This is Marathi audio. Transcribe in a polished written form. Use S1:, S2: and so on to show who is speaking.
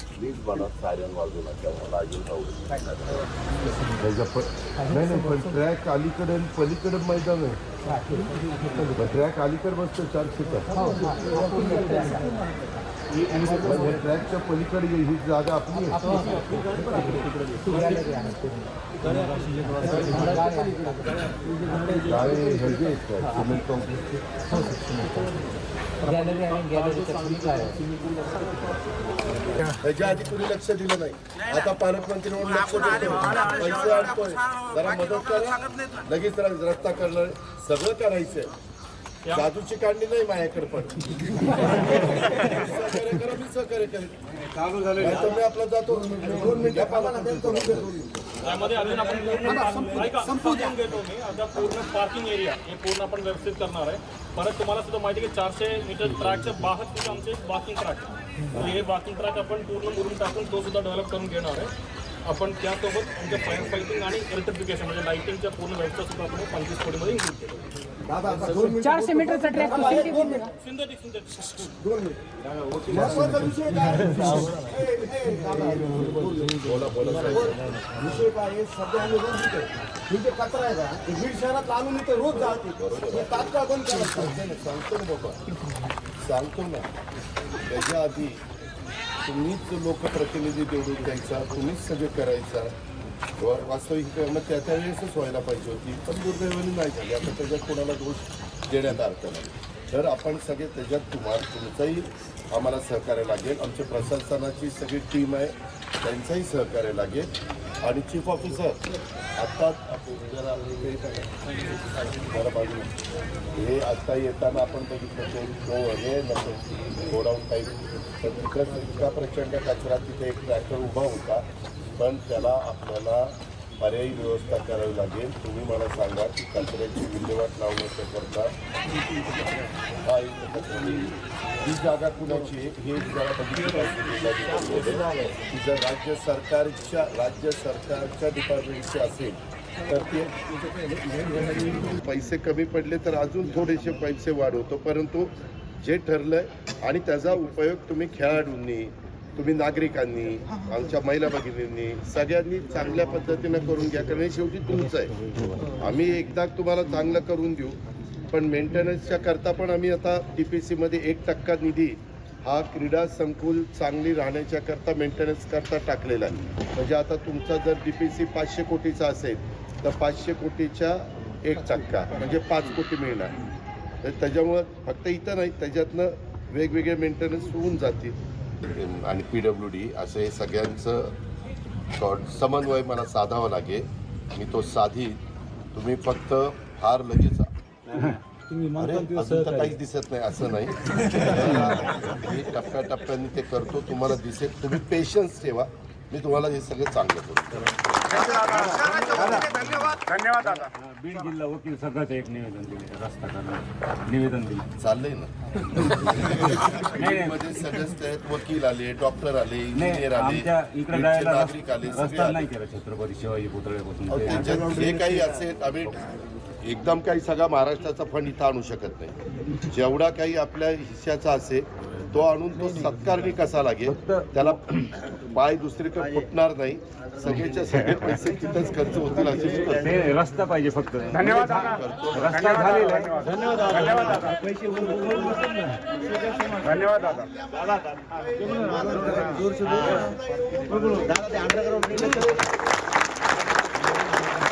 S1: प्लीज मला सायरन वाजवू नका, मला अजून
S2: नाही पण ट्रॅक अलीकडे पलीकडे मैदान आहे. ट्रॅक अलीकडे बसतो 4 सीटर. ट्रॅकच्या पलीकडे ही जागा आपली आहे. सिमेंट कॉम्प्लेक्स त्याच्या आधी कुणी लक्ष दिलं नाही. आता पालकमंत्री म्हणून लक्ष देतो, पैसे आणतोय, जरा मदत करा, लगेच रस्ता करणार, सगळं करायचंय. जादूची काढणी नाही माझ्याकडे, पण सहकार्य करा, मी सहकार्य करेन. मी आपला जातो 2 मिनिटं
S3: त्यामध्ये अजून आपण समजून घेतो मी आता पूर्ण पार्किंग एरिया हे पूर्ण आपण व्यवस्थित करणार आहे. परत तुम्हाला सुद्धा माहिती आहे की 400 मीटर ट्रॅकच्या बाहेर सुद्धा आमचे बाकिंग ट्रॅक आहे. हे बाकिंग ट्रॅक आपण पूर्ण मुरुम टाकून तो सुद्धा डेव्हलप करून घेणार आहे आपण. त्यासोबत आमच्या फायर फायटिंग आणि इलेक्ट्रिफिकेशन म्हणजे लाईटिंगच्या पूर्ण व्यवस्था सुद्धा आपण 25 कोटीमध्ये इन्क्लूड केली.
S4: 400 मीटरचा ट्रॅक
S3: सिंथेटिक
S5: विषय काय आहे, सध्या आम्ही रोज तिथे ही जे कचरा आहे का ते बीड शहरात आणून इथे रोज जाते. तात्काळ बंद करायचं.
S2: सांगतो ना बाबा, सांगतो ना. त्याच्या आधी तुम्हीच लोकप्रतिनिधी निवडून द्यायचा, तुम्हीच सगळं करायचा. वास्तविकरणं त्या वेळेसच व्हायला पाहिजे होती, पण दुर्दैवाने नाही झाली. आता त्याच्यात कोणाला दोष देण्यात अर्थ नाही. तर आपण सगळे त्याच्यात तुमचंही आम्हाला सहकार्य लागेल, आमच्या प्रशासनाची सगळी टीम आहे त्यांचंही सहकार्य लागेल. आणि चीफ ऑफिसर आत्ताच हे आत्ता येताना आपण बघितलं तो हे नको गोडाऊन टाईप, तर तिकडं इतका प्रचंड कचरा, तिथे एक ट्रॅक्टर उभा होता, पण त्याला आपल्याला पर्यायी व्यवस्था करावी लागेल. तुम्ही मला सांगा की कचऱ्याची विल्हेवाट लावण्याकरता ही जागा कुणाची आहे हे जरा बघितलं पाहिजे. की जर राज्य सरकारच्या डिपार्टमेंटचे असेल तर ते पैसे कमी पडले तर अजून थोडेसे पैसे वाढवतो, परंतु जे ठरलंय आणि त्याचा उपयोग तुम्ही खेळाडूंनी, तुम्ही नागरिकांनी, आमच्या महिला भगिनींनी सगळ्यांनी चांगल्या पद्धतीनं करून घ्या. कारण शेवटी तुमचं आहे. आम्ही एकदा तुम्हाला चांगलं करून देऊ, पण मेंटेनन्सच्या करता पण आम्ही आता DPCमध्ये 1% निधी हा क्रीडा संकुल चांगली राहण्याच्या करता मेंटेनन्स करता टाकलेला आहे. म्हणजे आता तुमचा जर DPC 500 कोटीचा असेल तर 500 कोटीच्या 1% म्हणजे 5 कोटी मिळणार. तर त्याच्यामुळं फक्त इथं नाही, त्याच्यातनं वेगवेगळे मेंटेनन्स होऊन जातील. आणि PWD असं हे सगळ्यांचं समन्वय मला साधावं लागेल. मी तो साधी, तुम्ही फक्त फार लगेच अजून तर काहीच दिसत नाही असं नाही. मी टप्प्याटप्प्याने ते करतो, तुम्हाला दिसेल. तुम्ही पेशन्स ठेवा, मी तुम्हाला हे सगळं चांगलं करू.
S6: धन्यवाद दादा.
S7: बीड जिल्हा वकील सगळंच एक निवेदन दिले, रस्ता करणार निवेदन दिलं
S2: चाललंय ना. मध्ये सगळेच वकील आले, डॉक्टर आले, इंजिनियर आले, नागरिक आले,
S7: रस्ता नाही केला छत्रपती शिवाजी पुतळ्यापासून.
S2: जे काही असेल आम्ही एकदम काही सगळा महाराष्ट्राचा फंड इथं आणू शकत नाही. जेवढा काही आपल्या हिश्श्याचा असेल तो आणून तो सत्कारणी कसा लागेल, त्याला पाय दुसरीकडे फुटणार नाही, सगळेच्या सगळे पैसे तिथंच खर्च होतील असे
S7: रस्ता पाहिजे फक्त.
S6: धन्यवाद दादा.
S7: रस्ता झालेला आहे.
S6: धन्यवाद दादा.